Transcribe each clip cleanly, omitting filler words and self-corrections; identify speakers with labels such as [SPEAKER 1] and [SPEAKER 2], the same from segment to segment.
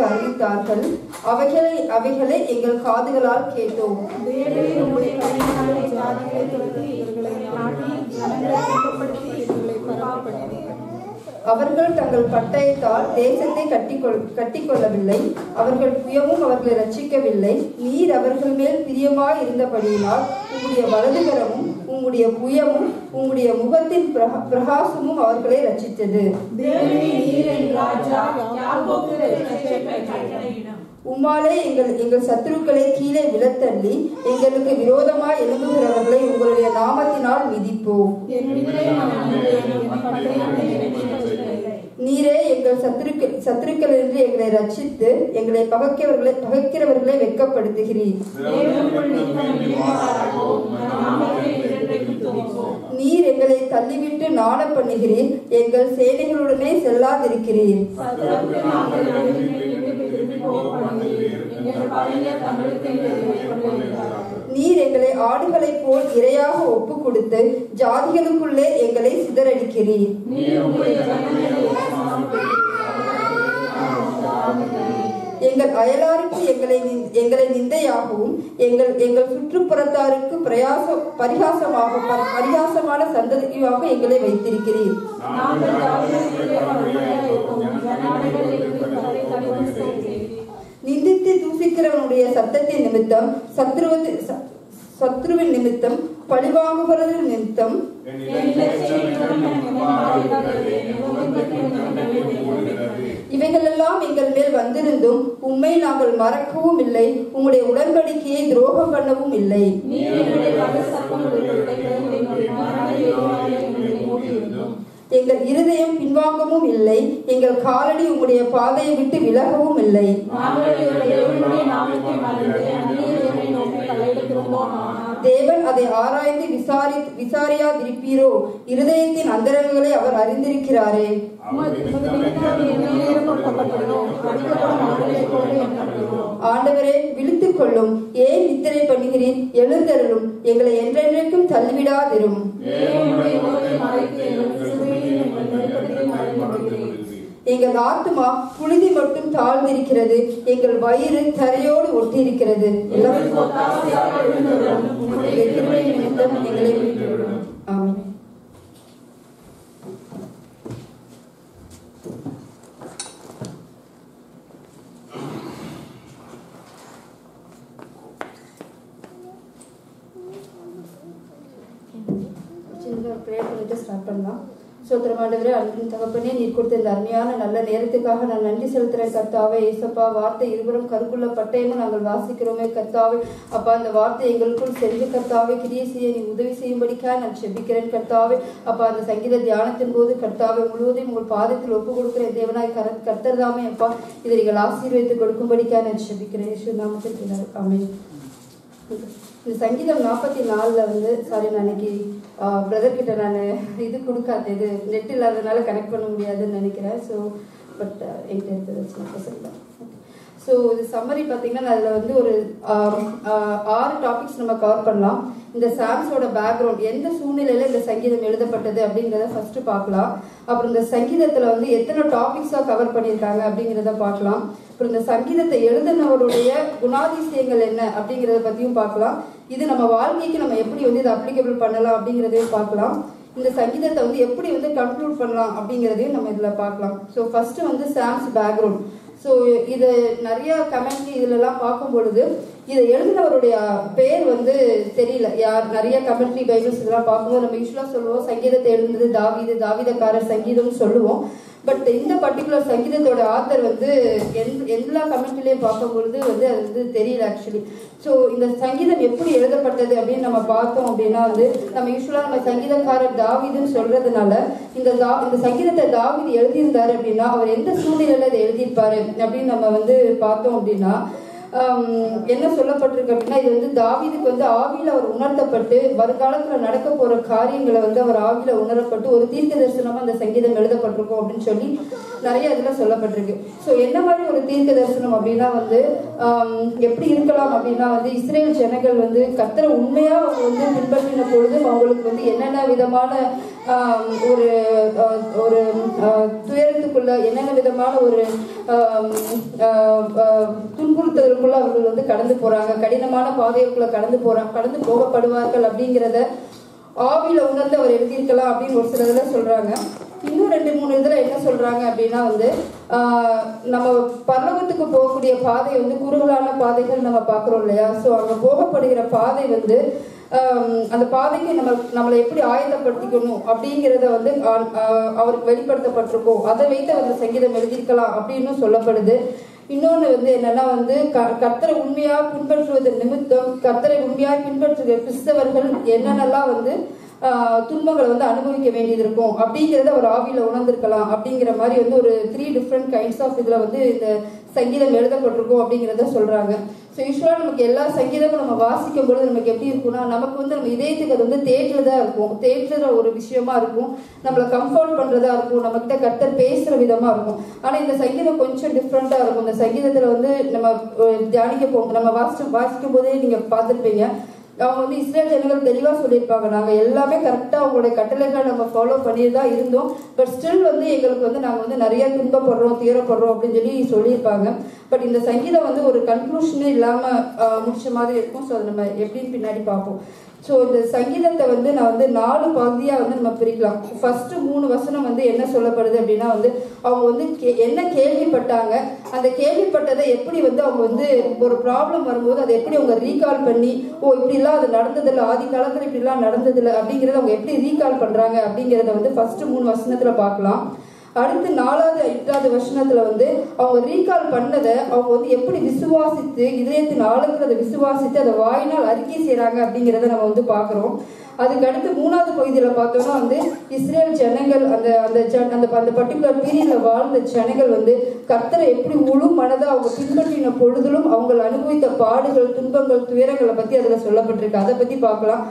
[SPEAKER 1] எங்களுக்கு அறிவித்தார்கள். அவைகளை எங்கள் காதுகளால் கேட்டோம். அவர்கள் தங்கள் பட்டயத்தால் தேசத்தை கட்டிக்கொள்ளவில்லை. அவர்கள் புயமும் அவர்களை ரட்சிக்கவில்லை. நீர் அவர்கள் மேல் பிரியமாய் இருந்தபடியினால் உங்களுடைய வலதுகரமும் உங்களுடைய புயமும் உங்களுடைய முகத்தின் பிரகாசமும் அவர்களை ரட்சித்தது. உம்மாலே எங்கள் சத்துருக்களை கீழே விழத்தள்ளி எங்களுக்கு விரோதமாய் எழும்புகிறவர்களை உங்களுடைய நாமத்தினால் மிதிப்போம். நீரே எங்கள் சத்துருக்கள் என்று எங்களை ரட்சித்து எங்களை பகைக்கிறவர்களை வெட்கப்படுத்துகிறீர். நீர் எங்களை தள்ளிவிட்டு நாட பண்ணுகிறீர். எங்கள் சேனைகளுடனே செல்லாதிருக்கிறீர். நீர் எங்களை ஆடுகளைப் போல் இரையாக ஒப்பு கொடுத்து ஜாதிகளுக்குள்ளே எங்களை சிதறடிக்கிறீர். எங்கள் அயலாருக்கு எங்களை நிந்தையாகவும் எங்கள் சுற்றுப்புறத்தாருக்கு பரிகாசமான சந்ததியாக எங்களை வைத்திருக்கிறீர். நிந்தித்து தூசிக்கிறவனுடைய சத்தத்தின் நிமித்தம் சத்ருவின் நிமித்தம் பழிவாங்குகிறது நிமித்தம் இவைகளெல்லாம் எங்கள் மேல் வந்திருந்தும் உம்மை நாங்கள் மறக்கவும் இல்லை. உம்முடைய உடன்படிக்கையை துரோகம் பண்ணவும் இல்லை. எங்கள் இருதயம் பின்வாங்கவும் இல்லை. எங்கள் காலடி உம்முடைய பாதையை விட்டு விலகவும் இல்லை. தேவன் அதை ஆராய்ந்து விசாரியாதிருப்பீரோ? இருதயத்தின் அந்தரங்களை அவர் அறிந்திருக்கிறாரே. ஆண்டவரே, விழித்துக் கொள்ளும். ஏன் நித்திரை பண்ணுகிறீர்? எழுந்தருளும். எங்களை என்றென்றைக்கும் தள்ளிவிடாதிரும். எங்கள் ஆத்துமா புழுதி மட்டும் தாழ்ந்திருக்கிறது. எங்கள் வயிறு தரையோடு ஒட்டியிருக்கிறது. ஆமென். ஸ்டார்ட் பண்ணலாம். சோத்திரமாண்டவரே, அன்பின் தகப்பனே, நீர் கொடுத்த இந்த அருமையான நல்ல நேரத்துக்காக நான் நன்றி செலுத்துறேன் கர்த்தாவே. ஏசப்பா, வார்த்தை இருவரும் கருக்குள்ள பட்டயமும் நாங்கள் வாசிக்கிறோமே கர்த்தாவே. அப்பா, அந்த வார்த்தை எங்களுக்குள் சென்று கர்த்தாவே கிரியை செய்ய நீ உதவி செய்யும்படிக்கா நான் செபிக்கிறேன் கர்த்தாவே. அப்பா, அந்த சங்கீத தியானத்தின் போது கர்த்தாவே முழுவதையும் உங்கள் பாதத்தில் ஒப்பு கொடுக்கிறேன் தேவனாய் கர்த்தர் தாமே. அப்பா, இதை நீங்கள் ஆசீர்வதித்து கொடுக்கும்படிக்கா நான் செபிக்கிறேன். இயேசு நாமத்தில் ஆமென். இந்த சங்கீதம் 44 வந்து நான் இன்னைக்கு பிரதர் கிட்ட நான் இது கொடுக்காது, இது நெட் இல்லாததுனால கனெக்ட் பண்ண முடியாதுன்னு நினைக்கிறேன். ஸோ பட் என்கிட்ட இருக்கிறது. ஸோ இது சம்மரி பார்த்தீங்கன்னா அதில் வந்து ஒரு 6 டாபிக்ஸ் நம்ம கவர் பண்ணலாம். இந்த சாம்ஸோட பேக்ரவுண்ட், எந்த சூழ்நிலையில இந்த சங்கீதம் எழுதப்பட்டது அப்படிங்கிறத ஃபர்ஸ்ட் பார்க்கலாம். அப்புறம் இந்த சங்கீதத்தில் வந்து எத்தனை டாபிக்ஸாக கவர் பண்ணியிருக்காங்க அப்படிங்கிறத பார்க்கலாம். அப்புறம் இந்த சங்கீதத்தை எழுதினவருடைய குணாதிசயங்கள் என்ன அப்படிங்கிறத பற்றியும் பார்க்கலாம். இது நம்ம வாழ்க்கைக்கு நம்ம எப்படி வந்து இதை அப்ளிகபிள் பண்ணலாம் அப்படிங்கிறதையும் பார்க்கலாம். இந்த சங்கீதத்தை வந்து எப்படி வந்து கன்க்ளூட் பண்ணலாம் அப்படிங்கிறதையும் நம்ம இதில் பார்க்கலாம். ஸோ ஃபர்ஸ்ட் வந்து சாம்ஸ் பேக்ரவுண்ட். ஸோ இது நிறைய கமெண்ட்ரி இதுலலாம் பார்க்கும் பொழுது இதை எழுதினவருடைய பேர் வந்து தெரியல. யார் நிறைய கமெண்ட்ரி பைபிள்ஸ் இதெல்லாம் பார்க்கும்போது நம்ம யூஸ்வலாக சொல்லுவோம் சங்கீதத்தை எழுதுனது தாவீதக்காரர் சங்கீதம்னு சொல்லுவோம். பட் இந்த பர்டிகுலர் சங்கீதத்தோட ஆத்தர் வந்து எல்லா கமெண்ட்ரிலையும் பார்க்கும்பொழுது வந்து அது வந்து தெரியல ஆக்சுவலி. ஸோ இந்த சங்கீதம் எப்படி எழுதப்பட்டது அப்படின்னு நம்ம பார்த்தோம் அப்படின்னா வந்து நம்ம யூஸ்வலாக நம்ம சங்கீதக்காரர் தாவீதுன்னு சொல்றதுனால இந்த சங்கீதத்தை தாவீது எழுதியிருந்தாரு அப்படின்னா அவர் எந்த சூழ்நிலையில இதை எழுதியிருப்பாரு அப்படின்னு நம்ம வந்து பார்த்தோம் அப்படின்னா என்ன சொல்லப்பட்டிருக்கு அப்படின்னா இது வந்து தாவீதுக்கு வந்து ஆவியில அவர் உணர்த்தப்பட்டு வருங்காலத்துல நடக்க போற காரியங்களை வந்து அவர் ஆவியில உணரப்பட்டு ஒரு தீர்க்க தரிசனமா அந்த சங்கீதம் எழுதப்பட்டிருக்கும் அப்படின்னு சொல்லி நிறைய இதுல சொல்லப்பட்டிருக்கு. ஸோ என்ன மாதிரி ஒரு தீர்க்க தரிசனம் அப்படின்னா வந்து எப்படி இருக்கலாம் அப்படின்னா வந்து இஸ்ரேல் ஜனங்கள் வந்து கர்த்தரை உண்மையா அவங்க வந்து பின்பற்றின பொழுது அவங்களுக்கு வந்து என்னென்ன விதமான ஒரு ஒரு துயரத்துக்குள்ள என்னென்ன விதமான ஒரு துன்புறுத்தலுக்குள்ள அவர்கள் வந்து கடந்து போறாங்க, கடினமான பாதைகளுக்குள்ள கடந்து போகப்படுவார்கள் அப்படிங்கிறத ஆவியில உணர்ந்து அவர் எழுதியிருக்கலாம் அப்படின்னு ஒரு சில இதுல சொல்றாங்க. இன்னும் 2-3 இதுல என்ன சொல்றாங்க அப்படின்னா வந்து நம்ம பரலோகத்துக்கு போகக்கூடிய பாதை வந்து குறுகலான பாதைகள் நம்ம பாக்குறோம் இல்லையா. ஸோ அங்க போகப்படுகிற பாதை வந்து அந்த பாதைக்கு நம்மளை எப்படி ஆயத்தப்படுத்திக்கணும் அப்படிங்கிறத வந்து அவருக்கு வெளிப்படுத்தப்பட்டிருக்கோம். அதை வைத்து அந்த சங்கீதம் எழுதியிருக்கலாம் அப்படின்னு சொல்லப்படுது. இன்னொன்று வந்து என்னன்னா வந்து கர்த்தரை உண்மையா பின்பற்றுவது நிமித்தம் கர்த்தரை உண்மையா பின்பற்றுகிற கிறிஸ்தவர்கள் என்னென்னலாம் வந்து துன்பங்களை வந்து அனுபவிக்க வேண்டியது இருக்கும் அப்படிங்கிறத அவர் ஆவியில உணர்ந்திருக்கலாம் அப்படிங்கிற மாதிரி வந்து ஒரு 3 டிஃப்ரெண்ட் கைண்ட்ஸ் ஆஃப் இதுல வந்து இந்த சங்கீதம் எழுதப்பட்டிருக்கும் அப்படிங்கிறத சொல்றாங்க. ஸோ யூஸ்வலா நமக்கு எல்லா சங்கீதமும் நம்ம வாசிக்கும் பொழுது நமக்கு எப்படி இருக்கும்னா நமக்கு வந்து நம்ம இதயத்துக்கு அது வந்து தேற்றுறதா இருக்கும், தேற்றுற ஒரு விஷயமா இருக்கும், நம்மளை கம்ஃபர்ட் பண்றதா இருக்கும், நம்ம கிட்ட கர்த்தர் பேசுற விதமா இருக்கும். ஆனா இந்த சங்கீதம் கொஞ்சம் டிஃப்ரெண்டா இருக்கும். இந்த சங்கீதத்துல வந்து நம்ம நம்ம வாசிக்கும் போதே நீங்க பார்த்துருப்பீங்க, அவங்க வந்து இஸ்ரேல் ஜனங்கள் தெளிவா சொல்லியிருப்பாங்க, நாங்க எல்லாமே கரெக்டா அவங்களுடைய கட்டளைகளை நம்ம ஃபாலோ பண்ணிட்டு தான் இருந்தோம், பட் ஸ்டில் வந்து எங்களுக்கு வந்து நாங்க வந்து நிறைய துன்பப்படுறோம் துயரப்படுறோம் அப்படின்னு சொல்லியிருப்பாங்க. பட் இந்த சங்கீதம் வந்து ஒரு கன்க்ளூஷனே இல்லாம முடிச்ச மாதிரி இருக்கும். ஸோ அதை நம்ம எப்படின்னு பின்னாடி பார்ப்போம். ஸோ இந்த சங்கீதத்தை வந்து நான் வந்து 4 பகுதியா வந்து நம்ம பிரிக்கலாம். ஃபர்ஸ்ட் 3 வசனம் வந்து என்ன சொல்லப்படுது அப்படின்னா வந்து அவங்க வந்து என்ன கேள்விப்பட்டாங்க, அந்த கேள்விப்பட்டதை எப்படி வந்து அவங்க வந்து ஒரு ப்ராப்ளம் வரும்போது அதை எப்படி அவங்க ரீகால் பண்ணி இப்படிலாம் அது நடந்ததில்லை, ஆதி காலத்துல இப்படிலாம் நடந்ததில்லை அப்படிங்கிறத அவங்க எப்படி ரீகால் பண்றாங்க அப்படிங்கிறத வந்து ஃபர்ஸ்ட் 3 வசனத்துல பார்க்கலாம். அடுத்து 4வது 8வது வசனத்துல வந்து அவங்க ரீகால் பண்ணதை அவங்க வந்து எப்படி விசுவாசித்து இதயத்தின் ஆழத்துல அதை விசுவாசித்து அதை வாயினால் அறிக்கை செய்யறாங்க அப்படிங்கிறத நம்ம வந்து பாக்குறோம். அதுக்கு அடுத்து 3வது பகுதியில பார்த்தோம்னா வந்து இஸ்ரேல் ஜனங்கள் அந்த பர்டிகுலர் பீரியட்ல வாழ்ந்த ஜனங்கள் வந்து கர்த்தரை எப்படி முழு மனதை அவங்க பின்பற்றின பொழுதிலும் அவங்க அனுபவித்த பாடுகள் துன்பங்கள் துயரங்களை பத்தி அதுல சொல்லப்பட்டிருக்கு, அதை பத்தி பார்க்கலாம்.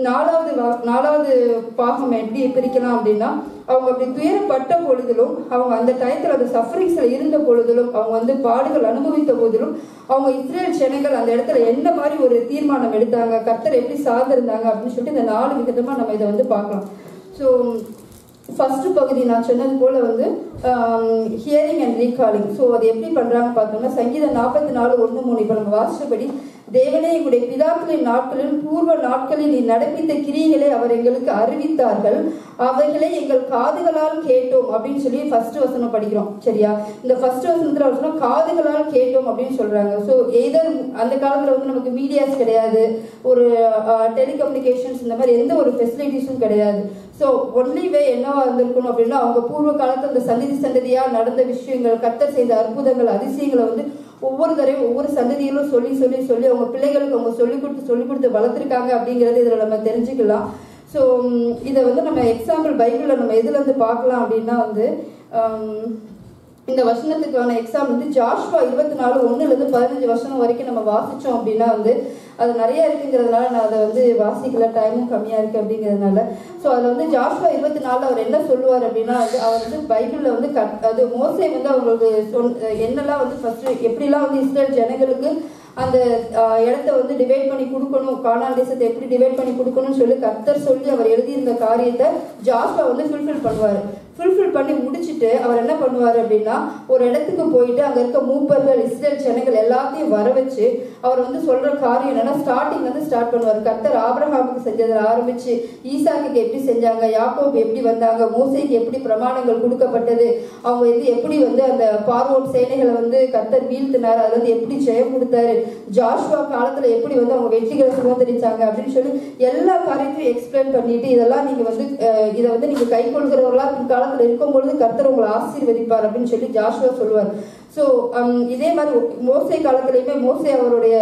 [SPEAKER 1] 4வது பாகம் எப்படி பிரிக்கலாம் அப்படின்னா அவங்க அப்படி துயரப்பட்ட பொழுதிலும் அவங்க அந்த டயத்துல அந்த சஃபரிங்ஸ்ல இருந்த பொழுதிலும் அவங்க வந்து பாடுகள் அனுபவித்த போதிலும் அவங்க இஸ்ரேல் ஜனங்கள் அந்த இடத்துல என்ன மாதிரி ஒரு தீர்மானம் எடுத்தாங்க, கர்த்தரை எப்படி சார்ந்திருந்தாங்க அப்படின்னு சொல்லிட்டு இந்த 4 விதமா நம்ம இதை வந்து பார்க்கலாம். ஸோ ஃபர்ஸ்ட் பகுதி நான் சொன்னது போல வந்து ஹியரிங் அண்ட் ரீகாலிங். ஸோ அது எப்படி பண்றாங்க பார்த்தோம்னா சங்கீதம் 44:1-3 இப்போ நம்ம வாசிச்சபடி, தேவனே எங்களுடைய பிதாக்களின் நாட்களில் பூர்வ நாட்களில் நீ நடப்பித்த கிரியைகளை அவர் எங்களுக்கு அறிவித்தார்கள், அவைகளை எங்கள் காதுகளால் கேட்டோம் அப்படின்னு சொல்லி ஃபர்ஸ்ட் வசனம் படிக்கிறோம். சரியா, இந்த ஃபர்ஸ்ட் வசனத்துல வசனம் காதுகளால் கேட்டோம் அப்படின்னு சொல்றாங்க. ஸோ எதர் அந்த காலத்துல வந்து நமக்கு மீடியாஸ் கிடையாது, ஒரு டெலிகம்யூனிகேஷன்ஸ் இந்த மாதிரி எந்த ஒரு ஃபெசிலிட்டிஸும் கிடையாது. ஸோ ஒன்லி வே என்னவா இருந்திருக்கணும் அப்படின்னா அவங்க பூர்வ காலத்துல அந்த சந்ததியா நடந்த விஷயங்கள், கர்த்தர் செய்த அற்புதங்கள் அதிசயங்களை வந்து ஒவ்வொரு தடவையும் ஒவ்வொரு சந்ததிகளும் சொல்லி சொல்லி சொல்லி அவங்க பிள்ளைகளுக்கு அவங்க சொல்லி கொடுத்து வளர்த்துருக்காங்க அப்படிங்கறது இதுல நம்ம தெரிஞ்சுக்கலாம். ஸோ இதை வந்து நம்ம எக்ஸாம்பிள் பைபிள்ல நம்ம எதுல இருந்து பார்க்கலாம் அப்படின்னா வந்து இந்த வசனத்துக்கான எக்ஸாம்பிள் வந்து ஜாஷ்வா 24:1-15 வசனம் வரைக்கும் நம்ம வாசிச்சோம் அப்படின்னா வந்து அது நிறைய இருக்குங்கிறதுனால நான் அதை வந்து வாசிக்கல, டைமும் கம்மியா இருக்கு அப்படிங்கிறதுனால. ஸோ அதுல வந்து ஜாஷ்வா 24 அவர் என்ன சொல்லுவார் அப்படின்னா வந்து அவர் வந்து பைபிள்ல வந்து அது மோசே வந்து அவங்களுக்கு என்னெல்லாம் வந்து ஃபர்ஸ்ட் எப்படிலாம் வந்து இஸ்ரேல் ஜனங்களுக்கு அந்த இடத்த வந்து டிவைட் பண்ணி கொடுக்கணும், கானான் தேசத்தை எப்படி டிவைட் பண்ணி கொடுக்கணும்னு சொல்லி கர்த்தர் சொல்லி அவர் எழுதியிருந்த காரியத்தை ஜாஷ்வா வந்து ஃபுல்ஃபில் பண்ணுவாரு. ஃபுல்ஃபில் பண்ணி முடிச்சுட்டு அவர் என்ன பண்ணுவார் அப்படின்னா ஒரு இடத்துக்கு போயிட்டு அங்க இருக்க மூப்பர்கள் இஸ்ரேல் ஜனங்கள் எல்லாத்தையும் வர வச்சு அவர் வந்து சொல்ற காரியம் என்னன்னா ஸ்டார்டிங் வந்து ஸ்டார்ட் பண்ணுவார். கர்த்தர் ஆபிரகாமுக்கு செஞ்சதில் ஆரம்பிச்சு ஈசாக்குக்கு எப்படி செஞ்சாங்க, யாக்கோபு எப்படி வந்தாங்க, மோசேக்கு எப்படி பிரமாணங்கள் கொடுக்கப்பட்டது, அவங்க வந்து எப்படி வந்து அந்த பார்வோன் சேனைகளை வந்து கர்த்தர் வீழ்த்தினார், அதுல வந்து எப்படி ஜெயம் கொடுத்தாரு, ஜாஷ்வா காலத்துல எப்படி வந்து அவங்க வெற்றிகளை சுதந்திரிச்சாங்க அப்படின்னு சொல்லி எல்லா காரியத்தையும் எக்ஸ்பிளைன் பண்ணிட்டு இதெல்லாம் நீங்க வந்து இதை வந்து நீங்க கை கொள்கிறவர்களா பிற்கால இருக்கும் பொழுது கர்த்தர் உங்களை ஆசீர்வதிப்பார் அப்படின்னு சொல்லி ஜாஷ்வா சொல்லுவார். ஸோ இதே மாதிரி மோசே காலத்திலயுமே மோசே அவருடைய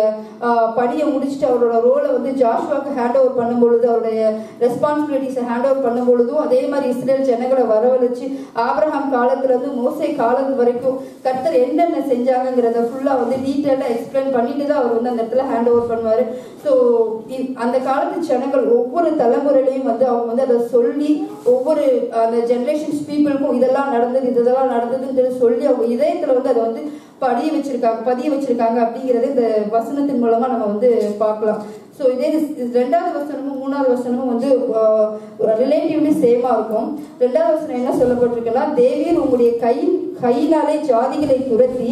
[SPEAKER 1] பணியை முடிச்சுட்டு அவரோட ரோலை வந்து ஜாஷ்வாக்கு ஹேண்ட் ஓவர் பண்ணும் பொழுது அவருடைய ரெஸ்பான்சிபிலிட்டிஸை ஹேண்ட் ஓவர் பண்ணும் பொழுதும் அதே மாதிரி இஸ்ரேல் ஜனங்களை வரவழைச்சு ஆபிரகாம் காலத்துல இருந்து மோசே காலத்து வரைக்கும் கர்த்தர் என்னென்ன செஞ்சாங்கிறத ஃபுல்லா வந்து டீட்டெயிலா எக்ஸ்பிளைன் பண்ணிட்டு தான் அவர் வந்து அந்த இடத்துல ஹேண்ட் ஓவர் பண்ணுவாரு. ஸோ அந்த காலத்து ஜனங்கள் ஒவ்வொரு தலைமுறையிலையும் வந்து அவங்க வந்து அதை சொல்லி ஒவ்வொரு அந்த ஜெனரேஷன்ஸ் பீப்புளுக்கும் இதெல்லாம் நடந்ததுன்னு சொல்லி அவங்க இதயத்துல வந்து அதை வந்து பதிய வச்சிருக்காங்க அப்படிங்கறது இந்த வசனத்தின் மூலமா நம்ம வந்து பார்க்கலாம். ஸோ இதே 2வது வசனமும் 3வது வசனமும் வந்து ரிலேட்டிவ்லி சேமா இருக்கும். 2வது வசனம் என்ன சொல்லப்பட்டிருக்குன்னா, தேவீர் உங்களுடைய கையினாலே ஜாதிகளை துரத்தி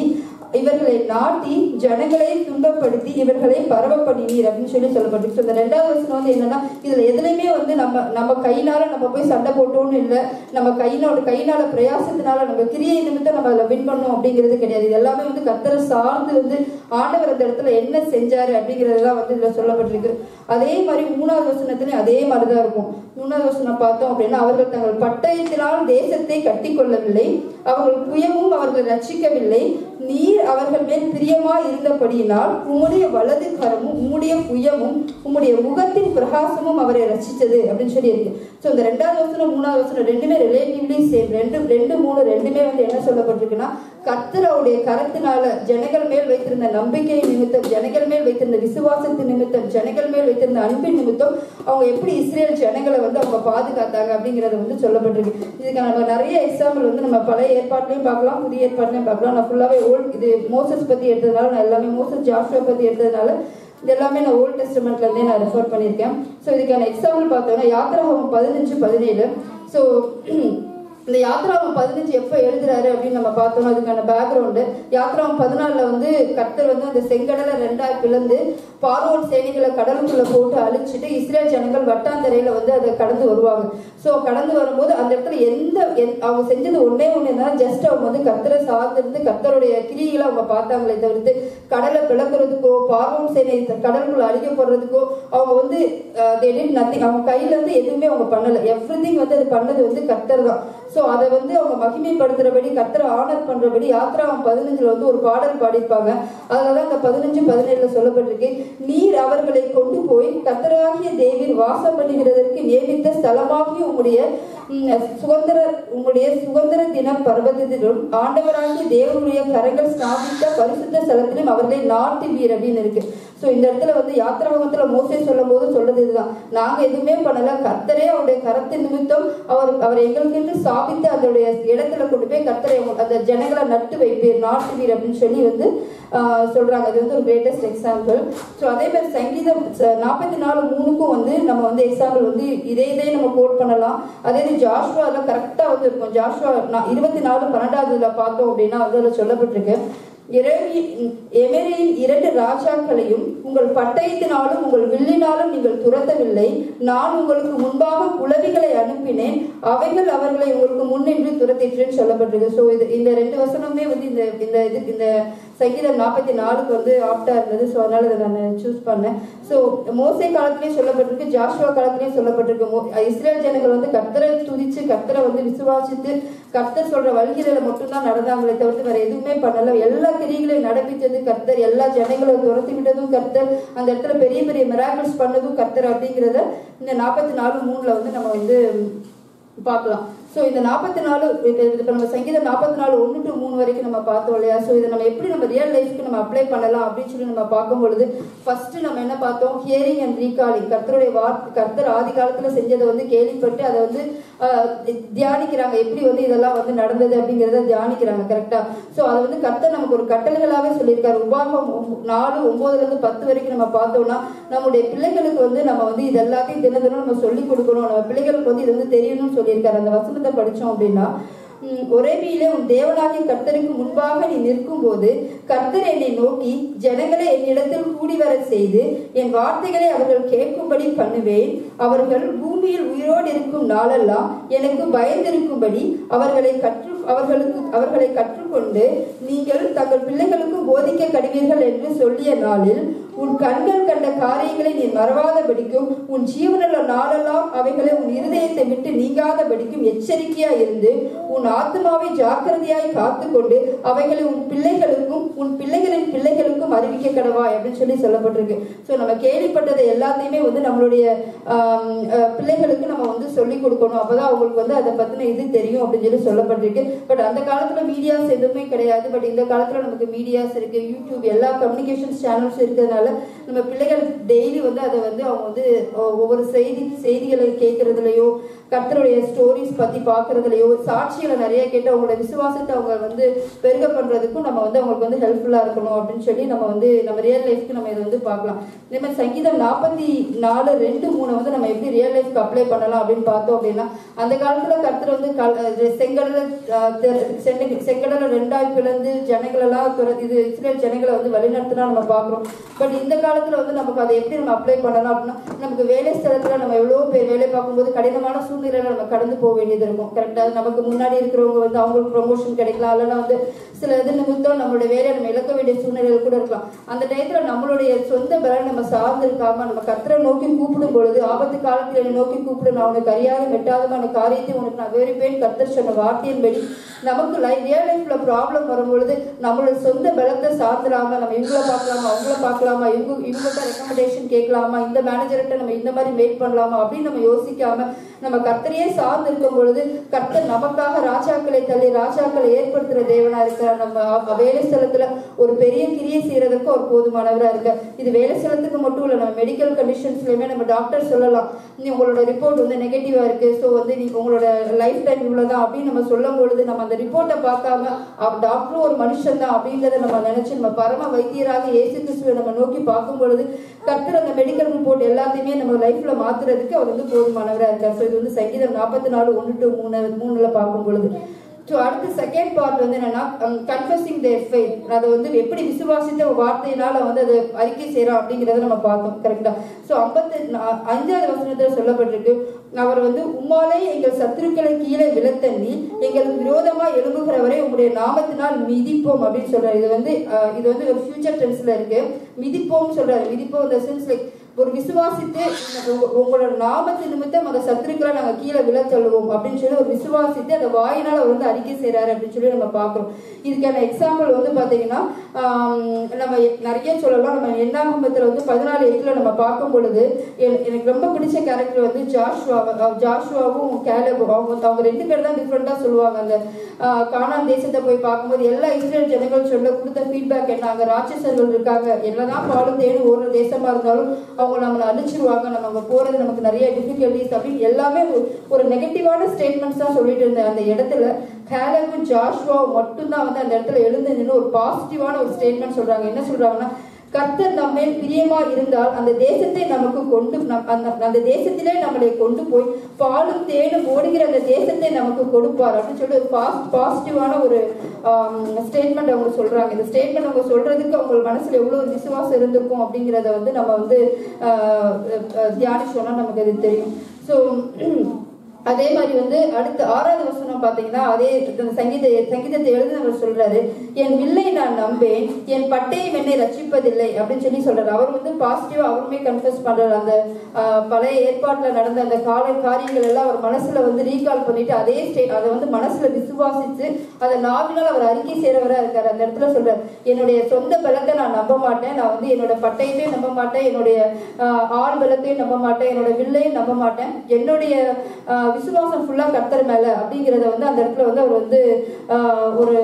[SPEAKER 1] இவர்களை நாட்டி ஜனங்களை துன்பப்படுத்தி இவர்களை பரவ பண்ணினீர் அப்படின்னு சொல்லப்பட்டிருக்கு. இந்த 2வது வசனம் வந்து என்னன்னா, இதுல எதுலையுமே வந்து நம்ம கையினால நம்ம போய் சண்டை போட்டோம்னு இல்லை, நம்ம கையினால பிரயாசத்தினால நம்ம கிரியை நிமித்தம் நம்ம அதில் வின் பண்ணோம் அப்படிங்கிறது கிடையாது. இது எல்லாமே வந்து கர்த்தரை சார்ந்து வந்து ஆண்டவர் அந்த இடத்துல என்ன செஞ்சாரு அப்படிங்கிறதுதான் வந்து இதுல சொல்லப்பட்டிருக்கு. அதே மாதிரி 3வது வசனத்துலயும் அதே மாதிரிதான் இருக்கும். 3வது வசனம் பார்த்தோம் அப்படின்னா, அவர்கள் தங்கள் பட்டயத்தினால் தேசத்தை கட்டி கொள்ளவில்லை, அவர்கள் புயமும் அவர்களை ரட்சிக்கவில்லை, நீர் அவர்கள் மேல் பிரியமா இருந்தபடியினால் உம்முடைய வலது கரமும் உம்முடைய புயமும் உம்முடைய முகத்தின் பிரகாசமும் அவரை ரட்சித்தது அப்படின்னு சொல்லி இருக்கு. ஸோ இந்த 2வது வசனம் 3வது வசனம் ரெண்டுமே ரிலேட்டிவ்லி சேம். 2, 3 ரெண்டுமே வந்து என்ன சொல்லப்பட்டிருக்குன்னா, கர்த்தர் அவருடைய கரத்தினால ஜனங்கள் மேல் வைத்திருந்த நம்பிக்கை நிமித்தம், ஜனங்கள் மேல் வைத்திருந்த விசுவாசத்தின் நிமித்தம், ஜனங்கள் மேல் வைத்திருந்த அன்பின் நிமித்தம் அவங்க எப்படி இஸ்ரேல் ஜனங்களை வந்து அவங்க பாதுகாத்தாங்க அப்படிங்கறது வந்து சொல்லப்பட்டிருக்கு. இதுக்கு நம்ம நிறைய எக்ஸாம்பிள் வந்து நம்ம பழைய ஏற்பாட்டிலையும் பார்க்கலாம், புதிய ஏற்பாட்டிலையும் பார்க்கலாம். நான் ஃபுல்லாவே இது மோசஸ் பத்தி எடுத்ததுனால, நான் எல்லாமே மோசஸ் ஜாஷுவா பத்தி எடுத்ததுனால இது எல்லாமே நான் ஓல்ட் டெஸ்டமெண்ட்ல இருந்தே நான் ரெஃபர் பண்ணியிருக்கேன். ஸோ இதுக்கான எக்ஸாம்பிள் பார்த்தோம்னா யாத்திராகமம் 15:17. ஸோ இந்த யாத்திராகமம் 15 எப்ப எழுதுறாரு அப்படின்னு நம்ம பார்த்தோம். அதுக்கான பேக்ரவுண்டு யாத்திராகமம் 14 வந்து கர்த்தர் வந்து அந்த செங்கடலை 2ஆ பிளந்து பார்வோன் சேனைகளை கடலுக்குள்ள போட்டு அழிச்சிட்டு இஸ்ரேல் ஜனங்கள் வட்டாந்தரையில வந்து அதை கடந்து வருவாங்க. ஸோ கடந்து வரும்போது அந்த இடத்துல அவங்க செஞ்சது ஒன்னே தான், ஜஸ்ட் அவங்க வந்து கர்த்தரை சார்ந்திருந்து கர்த்தருடைய கிரிகளை அவங்க பார்த்தாங்களே தவிர்த்து கடலை பிளக்குறதுக்கோ பார்வோன் சேனை கடலுக்குள்ள அழிக்கப்படுறதுக்கோ அவங்க வந்து நத்திங். அவங்க கையில இருந்து எதுவுமே அவங்க பண்ணல. எவ்ரிதிங் வந்து அது பண்ணது வந்து கர்த்தர் தான். ஸோ அதை வந்து அவங்க மகிமைப்படுத்துறபடி கர்த்தரை ஆனர் பண்றபடி யாத்திராகமம் 15 வந்து ஒரு பாடல் பாடியிருப்பாங்க. அதனாலதான் அந்த 15:17 சொல்லப்பட்டிருக்கு, நீர் அவர்களை கொண்டு போய் கர்த்தராகிய தேவீர் வாசம் பண்ணுகிறதற்கு நியமித்த ஸ்தலமாகிய உங்களுடைய சுதந்திர தினம் பர்வதத்திலும் ஆண்டவராகிய தேவனுடைய கரங்கள் ஸ்தாபித்த பரிசுத்த ஸ்தலத்திலும் அவர்களை நாட்டுவீர் அப்படின்னு இருக்கு. ஸோ இந்த இடத்துல வந்து யாத்திராகமத்துல மோசே சொல்லும் போது சொல்றது இதுதான், நாங்க எதுவுமே பண்ணல, கர்த்தரே அவருடைய கரத்தின் நிமித்தம் அவர் எங்களுக்கு ஸ்தாபித்து அதோடைய இடத்துல கொண்டு போய் கர்த்தரை அந்த ஜனங்களை நட்டு வைப்பீர் நாட்டுவீர் அப்படின்னு சொல்லி வந்து சொல்றாங்க. அது வந்து ஒரு கிரேட்டஸ்ட் எக்ஸாம்பிள். ஸோ அதே மாதிரி சங்கீதம் 44:3க்கும் வந்து நம்ம வந்து எக்ஸாம்பிள் வந்து இதே நம்ம கோட் பண்ணலாம். அதே ஜாஷுவா அதெல்லாம் கரெக்டா வந்து இருக்கும். ஜாஷுவா 24:12 பார்த்தோம் அப்படின்னா வந்து அதில் சொல்லப்பட்டிருக்கு, எமேரியின் 2 ராஜாக்களையும் உங்கள் பட்டயத்தினாலும் உங்கள் வில்லினாலும் நீங்கள் துரத்தவில்லை, நான் உங்களுக்கு முன்பாக குளவிகளை அனுப்பினேன், அவைகள் அவர்களை உங்களுக்கு முன்னின்று துரத்திற்றேன்னு சொல்லப்பட்டிருக்கு. ஸோ இந்த 2 வசனமே வந்து இந்த சங்கீதம் 44க்கு வந்து ஆப்டா இருந்தது. ஸோ அதனால இதை நான் சூஸ் பண்ணேன். ஸோ மோசே காலத்திலேயே சொல்லப்பட்டிருக்கு, ஜாஷுவா காலத்திலேயே சொல்லப்பட்டிருக்கு, இஸ்ரேல் ஜனங்கள் வந்து கர்த்தரை துதிச்சு கர்த்தரை வந்து விசுவாசித்து கர்த்தர் சொல்ற வழிகளை மட்டும்தான் நடந்தாங்களே தவிர்த்து வேற எதுவுமே பண்ணல. எல்லா கிரிகளையும் நடப்பித்தது கர்த்தர், எல்லா ஜனங்களும் துரத்தி விட்டதும் கர்த்தர், அந்த இடத்துல பெரிய பெரிய மிராக்கிள்ஸ் பண்ணதும் கர்த்தர் அப்படிங்கிறத இந்த 44:3 வந்து நம்ம வந்து பார்க்கலாம். ஸோ இந்த 44 இப்போ நம்ம சங்கீதம் 44:1-3 வரைக்கும் நம்ம பார்த்தோம் இல்லையா. ஸோ இதை நம்ம எப்படி நம்ம ரியல் லைஃப்க்கு நம்ம அப்ளை பண்ணலாம் அப்படின்னு சொல்லி நம்ம பார்க்கும் பொழுது ஃபர்ஸ்ட் நம்ம என்ன பார்த்தோம், ஹியரிங் அண்ட் ரீகாலிங். கர்த்தருடைய கர்த்தர் ஆதி காலத்துல செஞ்சதை வந்து கேள்விப்பட்டு அதை வந்து தியானிக்கிறாங்க, எப்படி வந்து இதெல்லாம் வந்து நடந்தது அப்படிங்கிறத தியானிக்கிறாங்க கரெக்டா. ஸோ அதை வந்து கர்த்தர் நமக்கு ஒரு கட்டளைகளாவே சொல்லியிருக்காரு. உபாகம் 4:9-10 வரைக்கும் நம்ம பார்த்தோம்னா நம்முடைய பிள்ளைகளுக்கு வந்து நம்ம வந்து இது எல்லாத்தையும் தினம் நம்ம சொல்லிக் கொடுக்கணும், நம்ம பிள்ளைகளுக்கு வந்து இது வந்து தெரியணும்னு சொல்லியிருக்காரு. அந்த வசனத்தை படிச்சோம் அப்படின்னா, ஒரேபியிலே உன் தேவனாகிய கர்த்தருக்கு முன்பாக நீ நிற்கும் போது கர்த்தர் என்னை நோக்கி ஜனங்களை என்னிடத்தில் கூடி வர செய்து என் வார்த்தைகளை அவர்கள் கேட்கும்படி பண்ணுவேன், அவர்கள் பூமியில் உயிரோடு இருக்கும் நாளெல்லாம் எனக்கு பயந்திருக்கும்படி அவர்களை கற்றுக்கொண்டு நீங்கள் தங்கள் பிள்ளைகளுக்கு போதிக்க கடுவீர்கள் என்று சொல்லிய நாளில் உன் கண்கள் கண்ட காரியங்களை நீ மறவாதபடிக்கும் உன் ஜீவனுள்ள நாளெல்லாம் அவைகளை உன் இருதயத்தை விட்டு நீங்காதபடிக்கும் எச்சரிக்கையா இருந்து உன் ஆத்மாவை ஜாக்கிரதையாய் காத்துக்கொண்டு அவைகளை உன் பிள்ளைகளுக்கும் உன் பிள்ளைகளின் பிள்ளைகளுக்கும் அறிவிக்க கடவாய் அப்படின்னு சொல்லி சொல்லப்பட்டிருக்கு. ஸோ நம்ம கேள்விப்பட்டதை எல்லாத்தையுமே வந்து நம்மளுடைய பிள்ளைகளுக்கு நம்ம வந்து சொல்லிக் கொடுக்கணும், அப்பதான் அவங்களுக்கு வந்து அதை பத்தின இது தெரியும் அப்படின்னு சொல்லி சொல்லப்பட்டிருக்கு. பட் அந்த காலத்துல மீடியாஸ் எதுவுமே கிடையாது. பட் இந்த காலத்துல நமக்கு மீடியாஸ் இருக்கு, யூடியூப், எல்லா கம்யூனிகேஷன் சேனல்ஸ் இருக்கிறதுனால நம்ம பிள்ளைகள் டெய்லி வந்து அதை வந்து அவங்க வந்து ஒவ்வொரு செய்திகளை கேட்கறதுலயோ கர்த்தருடைய ஸ்டோரிஸ் பத்தி பாக்குறதுலயோ சாட்சிகளை நிறைய கேட்டு அவங்களோட விசுவாசத்தை அவங்க வந்து பெருக பண்றதுக்கும் நம்ம வந்து அவங்களுக்கு வந்து ஹெல்ப்ஃபுல்லா இருக்கணும் அப்படின்னு சொல்லி நம்ம நம்ம வந்து நம்ம ரியல் லைஃப்க்கு நம்ம இதை வந்து பார்க்கலாம். இதே மாதிரி சங்கீதம் 44:2-3 வந்து நம்ம எப்படி ரியல் லைஃப்க்கு அப்ளை பண்ணலாம் அப்படின்னு பார்த்தோம் அப்படின்னா, அந்த காலத்துல கர்த்தர் வந்து செங்கடல 2ஆய் பிளந்து ஜனங்கள் எல்லாம் இது இஸ்ரேல் ஜனங்களை வந்து வழிநடத்தினா நம்ம பார்க்கிறோம். பட் இந்த காலத்துல வந்து நமக்கு அதை எப்படி நம்ம அப்ளை பண்ணலாம் அப்படின்னா, நமக்கு வேலை ஸ்தலத்துல நம்ம எவ்வளவு பேர் வேலை பார்க்கும்போது கடினமான சூழ்நிலையில நம்ம கடந்து போக வேண்டியது இருக்கும். கரெக்டா நமக்கு முன்னாடி இருக்கிறவங்க வந்து அவங்களுக்கு ப்ரொமோஷன் கிடைக்கலாம், இல்லைன்னா வந்து சில இது நிமித்தம் நம்மளுடைய வேலையை நம்ம இழக்க வேண்டிய சூழ்நிலைகள் கூட இருக்கலாம். அந்த டயத்துல நம்மளுடைய சொந்த பலன் நம்ம சார்ந்து இருக்காம நம்ம கர்த்தரை நோக்கி கூப்பிடும் பொழுது, ஆபத்து காலத்தில் என்னை நோக்கி கூப்பிடு, நான் உனக்கு அறியாத மெட்டாதமான காரியத்தை உனக்கு நான் விவரிப்பேன் கர்த்தர் சொன்ன வார்த்தையின்படி நமக்கு ரியல் லைஃப்ல ப்ராப்ளம் வரும்பொழுது நம்மளுடைய சொந்த பலத்தை சார்ந்துடாம நம்ம இவங்களை பார்க்கலாமா, அவங்கள பார்க்கலாமா, இவங்ககிட்ட ரெக்கமெண்டேஷன் கேட்கலாமா, இந்த மேனேஜர்கிட்ட நம்ம இந்த மாதிரி வெயிட் பண்ணலாமா அப்படின்னு நம்ம யோசிக்காம நம்ம கர்த்தரையே சார்ந்து இருக்கும் பொழுது கர்த்தர் நமக்காக ராஜாக்களை தள்ளி ராஜாக்களை ஏற்படுத்துற தேவனா இருக்கிறார். நம்ம வேலை ஸ்தலத்துல ஒரு பெரிய கிரியை செய்யறதுக்கு ஒரு போதுமானவரா இருக்க. இது வேலை ஸ்தலத்துக்கு மட்டும் இல்ல, நம்ம மெடிக்கல் கண்டிஷன்ஸ்லயுமே நம்ம டாக்டர் சொல்லலாம், நீ உங்களோட ரிப்போர்ட் வந்து நெகட்டிவா இருக்கு, ஸோ வந்து நீங்க உங்களோட லைஃப் டைம் இவ்வளவுதான் அப்படின்னு நம்ம சொல்லும் பொழுது நம்ம அந்த ரிப்போர்ட்டை பார்க்காம டாக்டரும் ஒரு மனுஷன் தான் அப்படின்றத நம்ம நினைச்சு நம்ம பரம வைத்தியராக இயேசு கிறிஸ்துவை நம்ம நோக்கி பார்க்கும் பொழுது கர்த்தர் அந்த மெடிக்கல் ரிப்போர்ட் எல்லாத்தையுமே நம்ம லைஃப்ல மாத்துறதுக்கு அவர் வந்து போதுமானவரா இருக்கார். ஸோ இது வந்து சங்கீதம் 44:1-3 பார்க்கும் பொழுது. ஸோ அடுத்து செகண்ட் பார்ட் வந்து என்னன்னா கன்ஃபஸிங் தேர் ஃபெய்த். அதை வந்து எப்படி விசுவாசித்த வார்த்தையினால வந்து அதை அறிக்கை செய்யறோம் அப்படிங்கிறத நம்ம பார்த்தோம். கரெக்டா? ஸோ 55வது வசனத்தில் சொல்லப்பட்டிருக்கு, அவர் வந்து உம்மாலே எங்கள் சத்துருக்களை கீழே விழத்தண்ணி எங்களுக்கு விரோதமா எழும்புகிறவரை உங்களுடைய நாமத்தினால் மிதிப்போம் அப்படின்னு சொல்றாரு. இது வந்து ஒரு ஃபியூச்சர் டென்ஸ்ல இருக்கு. மிதிப்போம் சொல்றாரு. மிதிப்போம் இந்த சென்ஸ் லைக் ஒரு விசுவாசித்து உங்களோட நாமத்தின் நிமித்தம் அந்த சத்துருக்களை நாங்க கீழே விழ தள்ளுவோம் அப்படின்னு சொல்லி ஒரு விசுவாசித்து அந்த வாயினால் அவர் வந்து அறிக்கை செய்யறாரு அப்படின்னு சொல்லி நம்ம பார்க்கிறோம். இதுக்கான எக்ஸாம்பிள் வந்து பாத்தீங்கன்னா நம்ம நிறைய சொல்லலாம். நம்ம என்னாகமத்துல வந்து 14:8 நம்ம பார்க்கும் பொழுது எனக்கு ரொம்ப பிடிச்ச கேரக்டர் வந்து ஜாஷுவாவும் கேலபும். அவங்க 2 பேர் தான் டிஃப்ரெண்டா சொல்லுவாங்க. அந்த கானான் தேசத்தை போய் பார்க்கும்போது எல்லா இஸ்ரேல் ஜனங்கள் சொல்ல கொடுத்த ஃபீட்பேக் என்ன, அங்க ராட்சசர்கள் இருக்காங்க, என்னதான் பாலும் தேடும் ஒரு தேசமா இருந்தாலும் அவங்க நம்மளை அழிச்சிருவாங்க, நம்ம அங்க போறது நமக்கு நிறைய டிஃபிகல்டிஸ் அப்படின்னு எல்லாமே ஒரு நெகட்டிவான ஸ்டேட்மெண்ட்ஸ் தான் சொல்லிட்டு இருந்தேன். அந்த இடத்துல கேலபும் ஜாஷுவாவும் மட்டும்தான் வந்து அந்த இடத்துல எழுந்து நின்று ஒரு பாசிட்டிவான ஒரு ஸ்டேட்மெண்ட் சொல்றாங்க. என்ன சொல்றாங்கன்னா, கர்த்தர் நம்மேல் பிரியமா இருந்தால் அந்த தேசத்தை நமக்கு கொண்டு அந்த தேசத்திலே நம்மளை கொண்டு போய் பாலும் தேடும் ஓடுகிற அந்த தேசத்தை நமக்கு கொடுப்பார் அப்படின்னு சொல்லி ஒரு பாசிட்டிவான ஒரு ஸ்டேட்மெண்ட் அவங்க சொல்றாங்க. இந்த ஸ்டேட்மெண்ட் அவங்க சொல்றதுக்கு அவங்க மனசுல எவ்வளவு விசுவாசம் இருந்திருக்கும் அப்படிங்கிறத வந்து நம்ம வந்து தியானிச்சோம்னா நமக்கு அது தெரியும். ஸோ அதே மாதிரி வந்து அடுத்த 6வது வசனம் பாத்தீங்கன்னா அதே சங்கீதத்தை எழுதினவர் சொல்றாரு, என் வில்லை நான் நம்பேன், என் பட்டயம் என்னை ரட்சிப்பதில்லை அப்படின்னு சொல்லி சொல்றாரு. அவர் வந்து பாசிட்டிவா அவருமே கன்ஃபஸ் பண்றாரு. அந்த பழைய ஏற்பாட்டுல நடந்த அந்த காரியங்கள் எல்லாம் அவர் மனசுல வந்து ரீகால் பண்ணிட்டு அதை வந்து மனசுல விசுவாசிச்சு அதை நாவினால் அவர் அறிக்கை செய்யறவரா இருக்காரு. அந்த இடத்துல சொல்றாரு, என்னுடைய சொந்த பலத்தை நான் நம்ப மாட்டேன், நான் வந்து என்னோட பட்டயத்தையும் நம்ப மாட்டேன், என்னுடைய ஆள் பலத்தையும் நம்ப மாட்டேன், என்னோட வில்லையும் நம்ப மாட்டேன், என்னுடைய விசுவாசம் ஃபுல்லா கர்த்தர் மேல அப்படிங்கறத வந்து அந்த இடத்துல வந்து அவர் வந்து ஒரு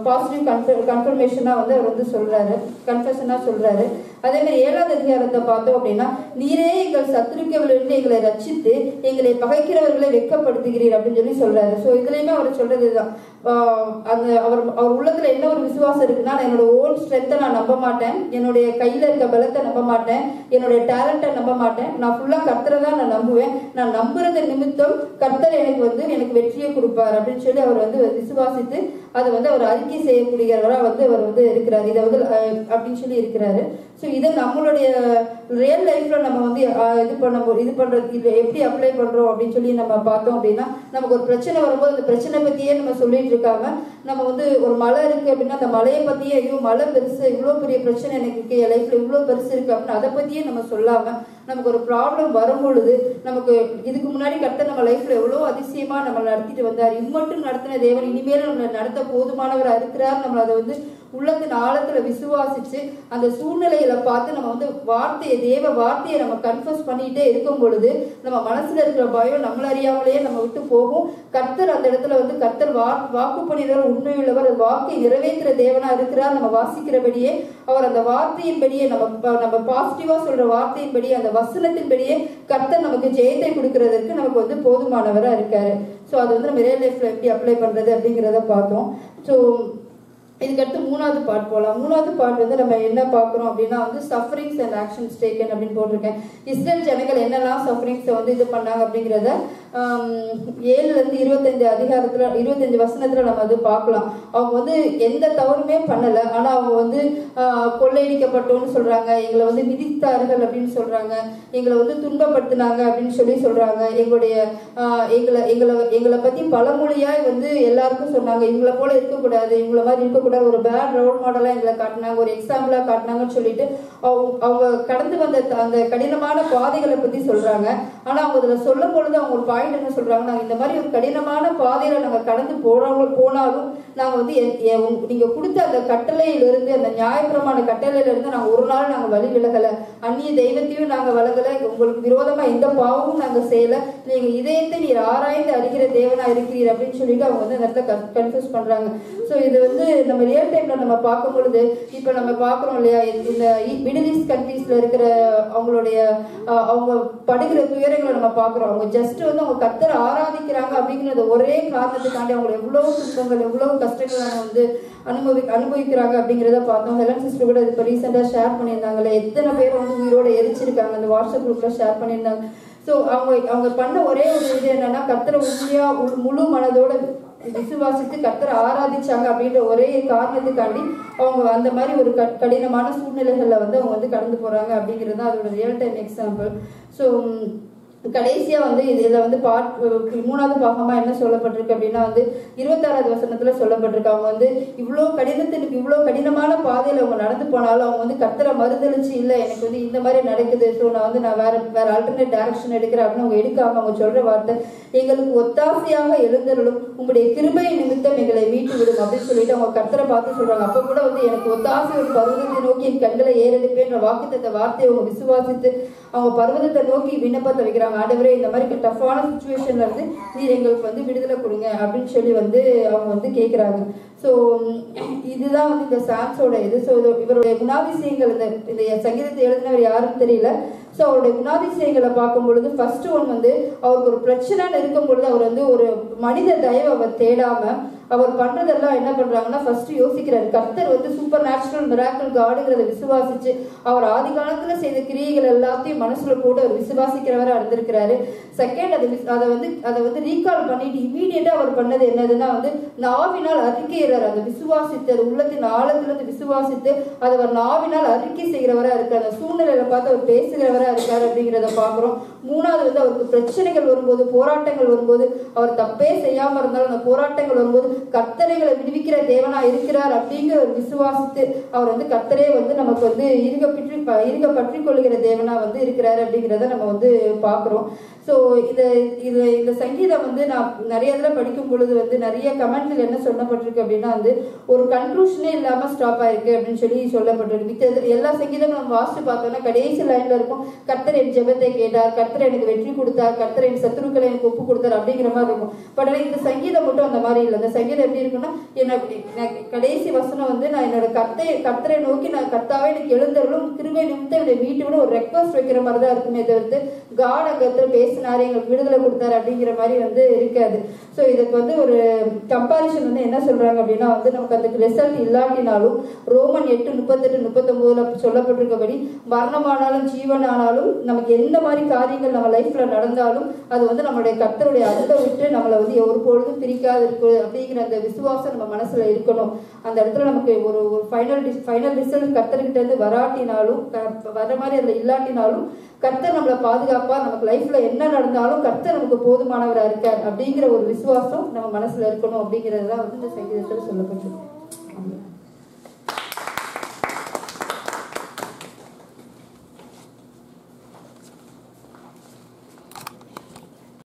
[SPEAKER 1] பாசிட்டிவ் கன்ஃபர்மேஷனா வந்து அவர் வந்து சொல்றாரு, கன்ஃபெஷனா சொல்றாரு. அதே மாதிரி 7வது அதிகாரத்தை பார்த்தோம் அப்படின்னா, நீரே எங்கள் சத்துருக்களிலிருந்து எங்களை ரட்சித்து எங்களை பகைக்கிறவர்களை வெட்கப்படுத்துகிறீர் அப்படின்னு சொல்லி சொல்றாரு. ஸோ இதுலயுமே அவர் சொல்றதுதான், அந்த அவர் உள்ளத்துல என்ன ஒரு விசுவாசம் இருக்குன்னா, என்னோட ஓன் ஸ்ட்ரென்த்தை நான் நம்ப மாட்டேன், என்னுடைய கையில இருக்க பலத்தை நம்ப மாட்டேன், என்னுடைய டேலண்ட்டை நம்ப மாட்டேன், நான் ஃபுல்லா கர்த்தரை தான் நான் நம்புவேன், நான் நம்புறது நிமித்தம் கர்த்தர் எனக்கு வெற்றியை கொடுப்பார் அப்படின்னு சொல்லி அவர் வந்து விசுவாசித்து அதை வந்து அவர் அறிக்கை செய்யக்கூடியவரா வந்து அவர் வந்து இருக்கிறார். இதை வந்து அப்படின்னு சொல்லி இருக்கிறாரு. ஸோ இதை நம்மளுடைய ரியல் லைஃப்ல நம்ம வந்து இது பண்றது எப்படி அப்ளை பண்றோம் அப்படின்னு சொல்லி நம்ம பார்த்தோம் அப்படின்னா, நமக்கு ஒரு பிரச்சனை வரும்போது அந்த பிரச்சனை பத்தியே நம்ம சொல்லிட்டு இருக்காம, நம்ம வந்து ஒரு மலை இருக்கு அப்படின்னா அந்த மலையை பத்தியே, ஐயோ மலை பெருசு, இவ்வளவு பெரிய பிரச்சனை எனக்கு என் லைஃப்ல இவ்வளவு பெருசு இருக்கு அப்படின்னு அதை பத்தியே நம்ம சொல்லாம, நமக்கு ஒரு ப்ராப்ளம் வரும் பொழுது நமக்கு இதுக்கு முன்னாடி கர்த்தர் நம்ம லைஃப்ல எவ்வளவு அதிசயமா நம்ம நடத்திட்டு வந்தார், இம்மட்டும் நடத்தின தேவன் இனிமேல் நம்மளை நடத்த போதுமானவரா இருக்கிறார், நம்ம அதை வந்து உள்ளத்தின் ஆழத்துல விசுவாசிச்சு அந்த சூழ்நிலையில பார்த்து நம்ம வந்து தேவ வார்த்தையை நம்ம கன்ஃபஸ் பண்ணிட்டே இருக்கும் பொழுது நம்ம மனசுல இருக்கிற பயம் நம்மள அறியாமலேயே நம்ம விட்டு போகும். கர்த்தர் அந்த இடத்துல வந்து கர்த்தர் வாக்கு பண்ணினவர், உண்மையுள்ளவர், வாக்கை நிறைவேற்றுற தேவனா இருக்கிறார். நம்ம வாசிக்கிறபடியே அவர் அந்த வார்த்தையின்படியே நம்ம பாசிட்டிவா சொல்ற வார்த்தையின்படியே அந்த வசனத்தின்படியே கர்த்தர் நமக்கு ஜெயத்தை கொடுக்கறதுக்கு நமக்கு வந்து போதுமானவரா இருக்காரு. ஸோ அது வந்து நம்ம ரியல் லைஃப்ல எப்படி அப்ளை பண்றது அப்படிங்கிறத பார்த்தோம். ஸோ இதுக்கடுத்து மூணாவது பார்ட் போகலாம். மூணாவது பார்ட் வந்து நம்ம என்ன பார்க்குறோம் அப்படின்னா வந்து சஃபரிங்ஸ் அண்ட் ஆக்ஷன்ஸ் டேக்கன் அப்படின்னு போட்டிருக்கேன். இஸ்ரேல் ஜனங்கள் என்னெல்லாம் சஃபரிங்ஸை வந்து இது பண்ணாங்க அப்படிங்கிறத 7 25 அதிகாரத்துல 25 வசனத்துல நம்ம அது பார்க்கலாம். அவங்க வந்து எந்த தவறுமே பண்ணல, ஆனா அவங்க வந்து கொள்ளையடிக்கப்பட்டோன்னு சொல்றாங்க, எங்களை வந்து மிதித்தார்கள் அப்படின்னு சொல்றாங்க, எங்களை வந்து துன்பப்படுத்தினாங்க அப்படின்னு சொல்றாங்க, எங்களை பத்தி பழமொழியாய் வந்து எல்லாருக்கும் சொன்னாங்க, இவங்களை போல இருக்கக்கூடாது, இவங்களை மாதிரி இருக்கக்கூடாது, ஒரு பேட் ரோல் மாடலா எங்களை காட்டினாங்க, ஒரு எக்ஸாம்பிளா காட்டினாங்கன்னு சொல்லிட்டு அவங்க கடந்து வந்த அந்த கடினமான பாதைகளை பத்தி சொல்றாங்க. ஆனா அவங்க அதுல சொல்லும் பொழுது அவங்க ஒரு பாயிண்ட் என்ன சொல்றாங்க, நாங்க இந்த மாதிரி ஒரு கடினமான பாதையில நாங்க கடந்து போனாலும் நாங்க வந்து நீங்க கொடுத்த அந்த கட்டளையிலிருந்து, அந்த நியாயப்பிரமான கட்டளையில இருந்து நாங்க ஒரு நாள் நாங்க வழி விலகல, அந்நிய தெய்வத்தையும் நாங்க வழங்கல, உங்களுக்கு விரோதமா எந்த பாவமும் நாங்க செய்யல, நீங்க இதயத்தை நீர் ஆராய்ந்து அறிகிற தேவனா இருக்கிறீர் அப்படின்னு சொல்லிட்டு அவங்க வந்து அந்த இடத்துல கன்ஃபியூஸ் பண்றாங்க. ஸோ இது வந்து நம்ம ரியல் டைம்ல நம்ம பார்க்கும் பொழுது இப்ப நம்ம பாக்குறோம் இல்லையா, இந்த மிடில் ஈஸ்ட் கண்ட்ரீஸ்ல இருக்கிற அவங்க படுகிற துயரங்களை நம்ம பாக்குறோம். அவங்க ஜஸ்ட் வந்து அவங்க கர்த்தரை ஆராதிக்கிறாங்க அப்படிங்கிறது ஒரே காரணத்துக்காண்டி அவங்க எவ்வளவு துன்பங்கள் எவ்வளவு கஷ்டங்களை வந்து அனுபவிக்கிறாங்க அப்படிங்கிறத பார்த்தோம். ஹெலன் சிஸ்டர் கூட இப்ப ரீசெண்டா ஷேர் பண்ணியிருந்தாங்களே, எத்தனை பேர் வந்து உயிரோட எரிச்சிருக்காங்க, அந்த வாட்ஸ்அப் குரூப்ல ஷேர் பண்ணியிருந்தாங்க. ஸோ அவங்க பண்ண ஒரே ஒரு இது என்னன்னா, கர்த்தரை உண்மையா முழு மனதோட விசுவாசித்து கர்த்தரை ஆராதிச்சாங்க அப்படின்ற ஒரே காரணத்துக்காண்டி அவங்க அந்த மாதிரி ஒரு கடினமான சூழ்நிலைகள்ல வந்து அவங்க வந்து கடந்து போறாங்க அப்படிங்கிறது தான் அதோட ரியல் டைம் எக்ஸாம்பிள். ஸோ கடைசியா வந்து இதுல வந்து மூணாவது பாகமா என்ன சொல்லப்பட்டிருக்கு அப்படின்னா வந்து 26வது வசனத்துல சொல்லப்பட்டிருக்கு, அவங்க வந்து இவ்வளவு கடினமான பாதையில அவங்க நடந்து போனாலும் அவங்க வந்து கர்த்தரை மறுதளிச்சு, இல்ல எனக்கு வந்து இந்த மாதிரி நடக்குது, ஸோ நான் வேற ஆல்டர்னேட் டைரக்ஷன் எடுக்கிறேன் அப்படின்னு அவங்க எடுக்காம அவங்க சொல்ற வார்த்தை, எங்களுக்கு ஒத்தாசையாக எழுந்தருளும், உங்களுடைய கிருபை நிமித்தம் எங்களை மீட்டு விடும் அப்படின்னு சொல்லிட்டு அவங்க கர்த்தரை பார்த்து சொல்றாங்க. அப்ப கூட வந்து எனக்கு ஒத்தாசை ஒரு பர்வதத்தை நோக்கி என் கண்களை ஏறெடுப்பேன்ற வாக்குத்த வார்த்தையை அவங்க விசுவாசித்து அவங்க பர்வதத்தை நோக்கி விண்ணப்பத்தை வைக்கிறாங்க. ஆண்டவரே, இந்த மாதிரி டஃப்பான சிச்சுவேஷன்ல இருந்து நீர் எங்களுக்கு வந்து விடுதலை கொடுங்க அப்படின்னு சொல்லி வந்து அவங்க வந்து கேட்கிறாங்க. ஸோ இதுதான் வந்து இந்த சாம்ஸோட இது. ஸோ இவருடைய குணாதிசயங்கள், இந்த சங்கீதத்தை எழுதினவர் யாருன்னு தெரியல. ஸோ அவருடைய குணாதிசயங்களை பார்க்கும் பொழுது ஃபர்ஸ்ட் ஒன் வந்து அவருக்கு ஒரு பிரச்சனைன்னு இருக்கும் பொழுது அவர் வந்து ஒரு மனித தயவை அவர் தேடாம அவர் பண்றதெல்லாம் என்ன பண்றாங்கன்னா, ஃபர்ஸ்ட் யோசிக்கிறாரு, கர்த்தர் வந்து சூப்பர் நேச்சுரல் மிராக்கிள் காடுங்கிறத விசுவாசிச்சு அவர் ஆதி காலத்துல செய்த கிரியைகள் எல்லாத்தையும் மனசுல போட்டு அவர் விசுவாசிக்கிறவரா இருந்திருக்கிறாரு. செகண்ட் அதை வந்து ரீகால் பண்ணிட்டு இமீடியட்டா அவர் பண்ணது என்னதுன்னா வந்து நாவினால் அறிக்கையிறாரு, அந்த விசுவாசித்து அது உள்ளத்தின் ஆழத்திலிருந்து விசுவாசித்து அதை அவர் நாவினால் அறிக்கை செய்கிறவரா இருக்காரு, அந்த சூழ்நிலையில பார்த்து அவர் பேசுகிறவரா இருக்காரு அப்படிங்கிறத பாக்குறோம். மூணாவது வந்து அவருக்கு பிரச்சனைகள் வரும்போது, போராட்டங்கள் வரும்போது, அவர் தப்பே செய்யாம இருந்தாலும் அந்த போராட்டங்கள் வரும்போது கர்த்தரைகளை விடுவிக்கிற தேவனா இருக்கிறார் அப்படிங்கிற ஒரு விசுவாசித்து அவர் வந்து கர்த்தரே வந்து நமக்கு வந்து இருக பற்றி கொள்ளுகிற தேவனா வந்து இருக்கிறாரு அப்படிங்கிறத நம்ம வந்து பாக்குறோம். ஸோ இந்த சங்கீதம் வந்து நான் நிறைய இதில் படிக்கும் பொழுது வந்து நிறைய கமெண்ட்ல என்ன சொல்லப்பட்டிருக்கு அப்படின்னா வந்து ஒரு கன்க்ளூஷனே இல்லாம ஸ்டாப் ஆயிருக்கு அப்படின்னு சொல்லி சொல்லப்பட்டிருக்கு. மிச்ச எல்லா சங்கீதமும் நம்ம வாசித்து பார்த்தோம்னா கடைசி லைன்ல இருக்கும், கர்த்தர் என் ஜெபத்தை கேட்டார், கர்த்தர் எனக்கு வெற்றி கொடுத்தார், கர்த்தர் என் சத்துருக்களை எனக்கு ஒப்பு கொடுத்தார் அப்படிங்கிற மாதிரி இருக்கும். பட் ஆனால் இந்த சங்கீதம் மட்டும் அந்த மாதிரி இல்லை. இந்த சங்கீதம் எப்படி இருக்குன்னா, கடைசி வசனம் வந்து நான் என்னோட கர்த்தரை நோக்கி நான் கர்த்தாவே எனக்கு எழுந்தருளும் கிருபை நிமித்தம் என்னை மீட்டு விட ஒரு ரெக்வஸ்ட் வைக்கிற மாதிரி தான் இருக்குமே தவிர்த்து காட் அங்கத்துல பேசினாரு எங்களுக்கு விடுதலை கொடுத்தாரு அப்படிங்கிற மாதிரி வந்து இருக்காது. ஸோ இதுக்கு வந்து ஒரு கம்பாரிசன் வந்து என்ன சொல்றாங்க அப்படின்னா வந்து நமக்கு அதுக்கு ரிசல்ட் இல்லாட்டினாலும் ரோமன் 8:38-39 சொல்லப்பட்டிருக்கபடி மரணமானாலும் ஜீவனானாலும் நமக்கு எந்த மாதிரி காரியங்கள் நம்ம லைஃப்ல நடந்தாலும் அது வந்து நம்மளுடைய கர்த்தருடைய அன்பை விட்டு நம்மளை வந்து ஒரு பொழுதும் பிரிக்காது இருக்கு அப்படிங்கிற அந்த விசுவாசம் நம்ம மனசுல இருக்கணும். அந்த இடத்துல நமக்கு ஒரு ஃபைனல் ரிசல்ட் கர்த்தர்கிட்ட இருந்து வராட்டினாலும் வர மாதிரி அதுல இல்லாட்டினாலும் கர்த்தர் நம்மளை பாதுகாப்பா, நமக்கு லைஃப்ல என்ன நடந்தாலும் கர்த்தர் நமக்கு போதுமானவரா இருக்கார் அப்படிங்கிற ஒரு விசுவாசம் நம்ம மனசுல இருக்கணும் அப்படிங்கறதுதான் வந்து இந்த சங்கீதத்துல சொல்லப்பட்டிருக்கு.